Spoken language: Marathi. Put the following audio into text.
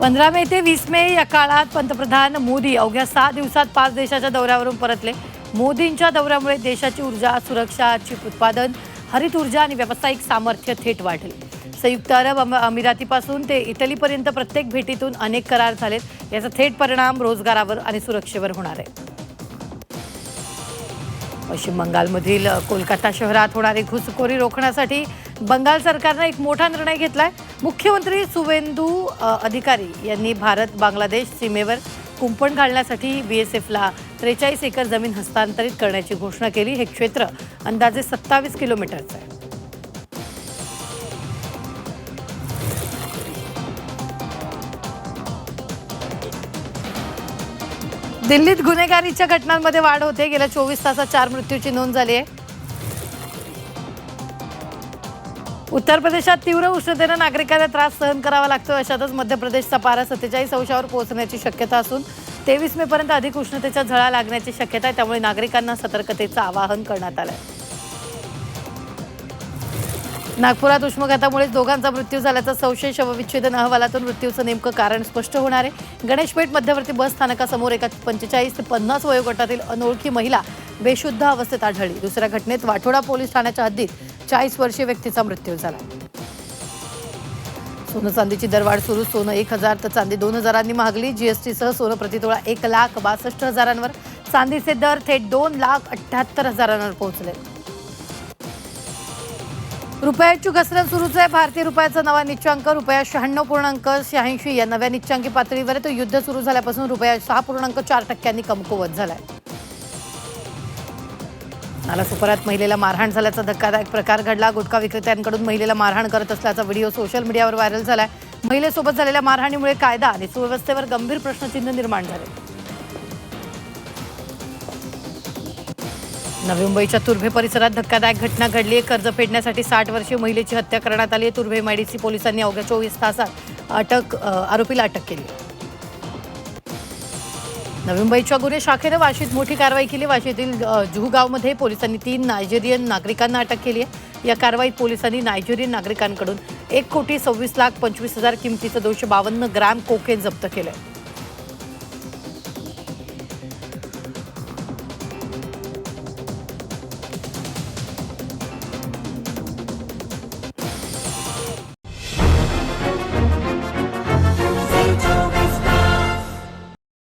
15 मे ते 20 मे या काळात पंतप्रधान मोदी अवघ्या 6 दिवसात 5 देशाच्या दौऱ्यावरून परतले। मोदींच्या दौऱ्यामुळे देशाची ऊर्जा सुरक्षा, चिप उत्पादन, हरित ऊर्जा आणि व्यावसायिक सामर्थ्य थेट वाढले। संयुक्त अरब अमिरातीपासून ते इटलीपर्यंत प्रत्येक भेटीतून अनेक करार झालेत। याचा थेट परिणाम रोजगारावर आणि सुरक्षेवर होणार आहे। पश्चिम बंगालमधील कोलकाता शहरात होणारी घुसखोरी रोखण्यासाठी बंगाल सरकारने एक मोठा निर्णय घेतलाय। मुख्यमंत्री सुवेंदू अधिकारी यांनी भारत बांगलादेश सीमेवर कुंपण घालण्यासाठी बीएसएफला 43 एकर जमीन हस्तांतरित करण्याची घोषणा केली। हे क्षेत्र अंदाजे 27 किलोमीटरचं आहे। दिल्लीत गुन्हेगारीच्या घटनांमध्ये वाढ होते। गेल्या 24 तासात 4 मृत्यूची नोंद झाली आहे। उत्तर प्रदेशात तीव्र उष्णतेने नागरिकांना त्रास सहन करावा लागतो। अशातच मध्य प्रदेशचा पारा 47 अंशावर पोहोचण्याची शक्यता असून 23 मे पर्यंत अधिक उष्णतेच्या झळा लागण्याची शक्यता आहे। त्यामुळे नागरिकांना सतर्कतेचं आवाहन करण्यात आलं आहे। नागपुरात उष्माघातामुळे दोघांचा मृत्यू झाल्याचा संशय। शवविच्छेदन अहवालातून मृत्यूचं नेमकं कारण स्पष्ट होणार आहे। गणेशपेठ मध्यवर्ती बस स्थानकासमोर एका 45 ते 50 वयोगटातील अनोळखी महिला बेशुद्ध अवस्थेत आढळली। दुसऱ्या घटनेत वाठोडा पोलीस ठाण्याच्या हद्दीत 40 वर्षीय व्यक्तीचा मृत्यू झाला। सोनं चांदीची दरवाढ सुरू। सोनं 1000 तर चांदी 2000 महागली। जीएसटीसह सोनं प्रतितोळा 1,62,000 चांदीचे दर थेट 2,78,000 पोहोचले। रुपयाची घसरण सुरूच आहे। भारतीय रुपयाचा नवा निच्चांक रुपया 96.86 या नव्या निच्चांकी पातळीवर आहे। तो युद्ध सुरू झाल्यापासून रुपया 6.4% कमकुवत झालाय। नालासोपाऱ्यात महिलेला मारहाण झाल्याचा धक्कादायक प्रकार घडला। गुटखा विक्रेत्यांकडून महिलेला मारहाण करत असल्याचा व्हिडिओ सोशल मीडियावर व्हायरल झालाय। महिलेसोबत झालेल्या मारहाणीमुळे कायदा आणि सुव्यवस्थेवर गंभीर प्रश्नचिन्ह निर्माण झाले। नवी मुंबईच्या तुर्भे परिसरात धक्कादायक घटना घडली आहे। कर्ज फेडण्यासाठी 60 वर्षीय महिलेची हत्या करण्यात आली आहे। तुर्भे एमआयडीसी पोलिसांनी अवघ्या 24 तासात आरोपीला अटक केली। नवी मुंबईच्या गुन्हे शाखेने वाशीत मोठी कारवाई केली। वाशीतील जुहू गावमध्ये पोलिसांनी 3 नायजेरियन नागरिकांना अटक केली आहे। या कारवाईत पोलिसांनी नायजेरियन नागरिकांकडून 1,26,25,000 किमतीचं 252 ग्रॅम कोकेन जप्त केलं आहे।